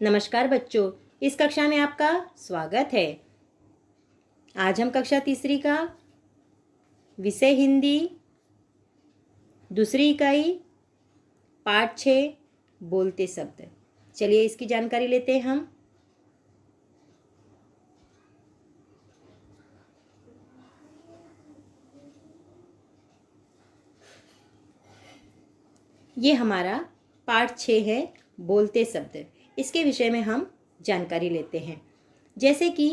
नमस्कार बच्चों, इस कक्षा में आपका स्वागत है। आज हम कक्षा तीसरी का विषय हिंदी दूसरी इकाई पाठ 6 बोलते शब्द। चलिए इसकी जानकारी लेते हैं हम। ये हमारा पाठ 6 है, बोलते शब्द। इसके विषय में हम जानकारी लेते हैं। जैसे कि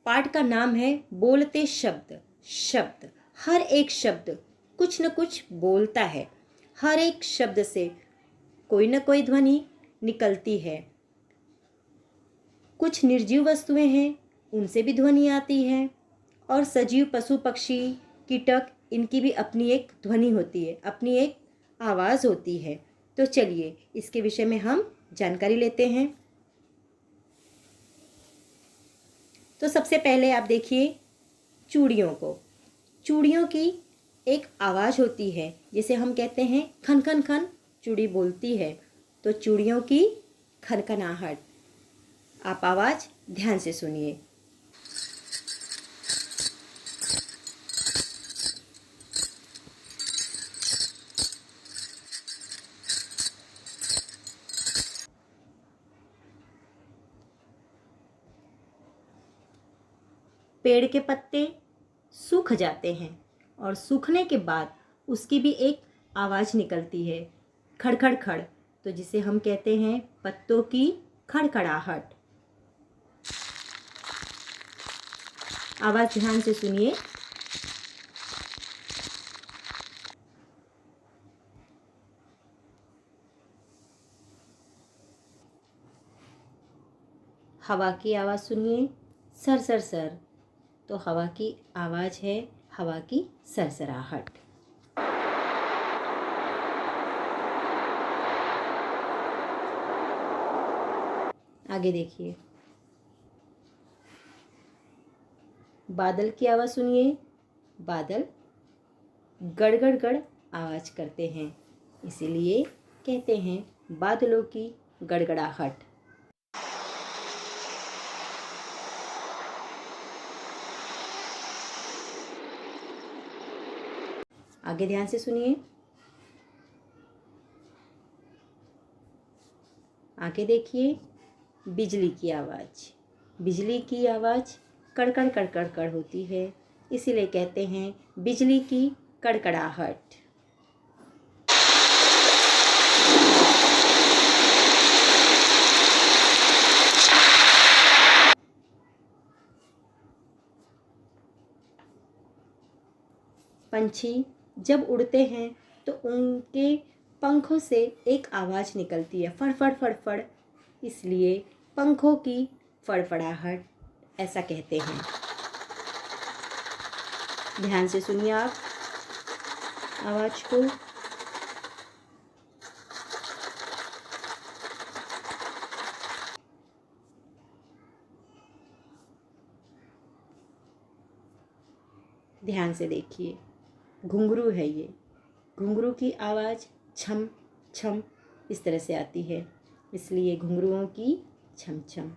पाठ का नाम है बोलते शब्द। शब्द, हर एक शब्द कुछ न कुछ बोलता है। हर एक शब्द से कोई न कोई ध्वनि निकलती है। कुछ निर्जीव वस्तुएं हैं, उनसे भी ध्वनि आती है, और सजीव पशु पक्षी कीटक, इनकी भी अपनी एक ध्वनि होती है, अपनी एक आवाज़ होती है। तो चलिए इसके विषय में हम जानकारी लेते हैं। तो सबसे पहले आप देखिए चूड़ियों को। चूड़ियों की एक आवाज़ होती है, जिसे हम कहते हैं खन खन खन, चूड़ी बोलती है। तो चूड़ियों की खनखनाहट, आप आवाज़ ध्यान से सुनिए। पेड़ के पत्ते सूख जाते हैं और सूखने के बाद उसकी भी एक आवाज़ निकलती है, खड़खड़ खड़। तो जिसे हम कहते हैं पत्तों की खड़खड़ाहट। आवाज़ ध्यान से सुनिए। हवा की आवाज़ सुनिए, सर सर सर। तो हवा की आवाज़ है हवा की सरसराहट। आगे देखिए, बादल की आवाज़ सुनिए। बादल गड़गड़ गड़ आवाज़ करते हैं, इसीलिए कहते हैं बादलों की गड़गड़ाहट। आगे ध्यान से सुनिए। आगे देखिए, बिजली की आवाज़। बिजली की आवाज़ कड़कड़ कड़कड़ कड़ होती है, इसीलिए कहते हैं बिजली की कड़कड़ाहट। पंछी जब उड़ते हैं तो उनके पंखों से एक आवाज़ निकलती है, फड़फड़ फड़फड़, इसलिए पंखों की फड़फड़ाहट ऐसा कहते हैं। ध्यान से सुनिए आप आवाज़ को। ध्यान से देखिए, घुंघरू है ये। घुंघरू की आवाज़ छम छम इस तरह से आती है, इसलिए घुंघरुओं की छम छम।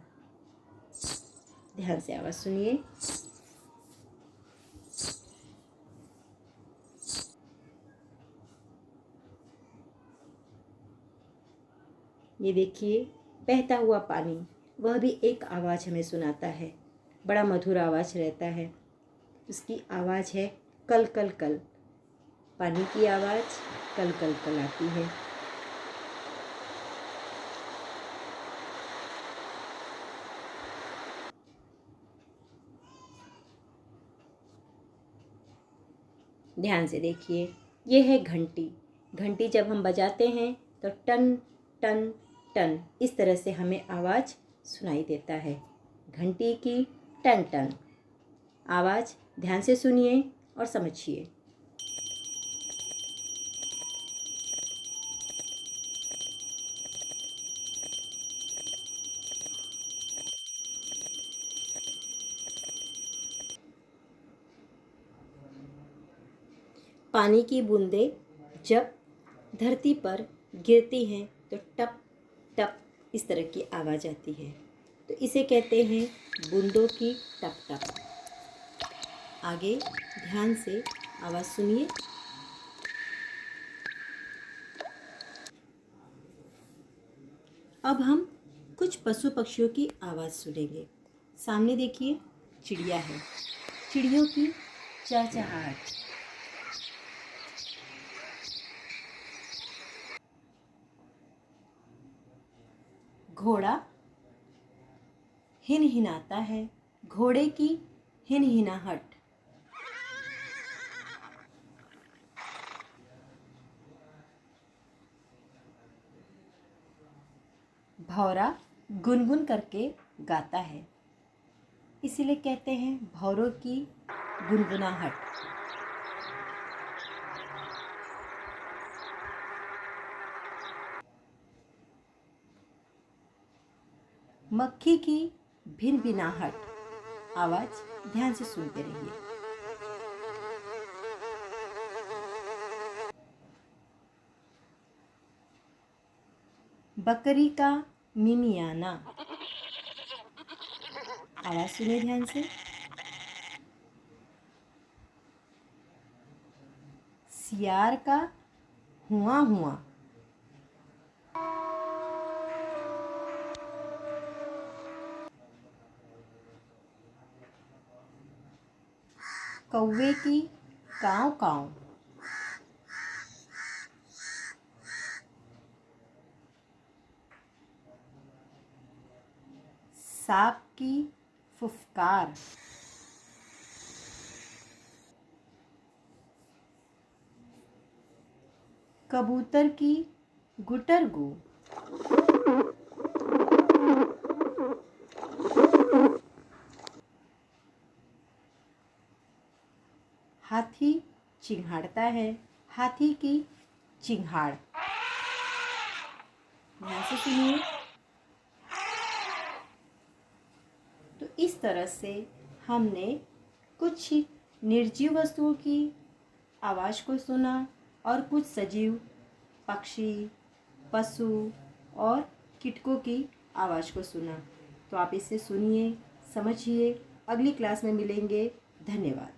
ध्यान से आवाज़ सुनिए। ये देखिए, बहता हुआ पानी, वह भी एक आवाज़ हमें सुनाता है। बड़ा मधुर आवाज़ रहता है। उसकी आवाज़ है कल कल कल। पानी की आवाज़ कल कल कल आती है। ध्यान से देखिए, ये है घंटी। घंटी जब हम बजाते हैं तो टन टन टन इस तरह से हमें आवाज़ सुनाई देता है। घंटी की टन टन आवाज़ ध्यान से सुनिए और समझिए। पानी की बूंदें जब धरती पर गिरती हैं तो टप टप इस तरह की आवाज़ आती है। तो इसे कहते हैं बूंदों की टप टप। आगे ध्यान से आवाज़ सुनिए। अब हम कुछ पशु पक्षियों की आवाज़ सुनेंगे। सामने देखिए, चिड़िया है। चिड़ियों की चहचहाहट। घोड़ा हिनहिनाता है। घोड़े की हिनहिनाहट। भौरा गुनगुन करके गाता है, इसीलिए कहते हैं भौरों की गुनगुनाहट। मक्खी की भिनभिनाहट। आवाज़ ध्यान से सुनते रहिए। बकरी का मिमियाना। आवाज़ सुनिए ध्यान से। सियार का हुआ हुआ। कौवे की काँव काँव। सांप की फुफकार। कबूतर की गुटरगू। हाथी चिंघाड़ता है। हाथी की चिंघाड़। ध्यान से सुनिए। तो इस तरह से हमने कुछ निर्जीव वस्तुओं की आवाज़ को सुना और कुछ सजीव पक्षी, पशु और कीटकों की आवाज़ को सुना। तो आप इसे सुनिए, समझिए। अगली क्लास में मिलेंगे। धन्यवाद।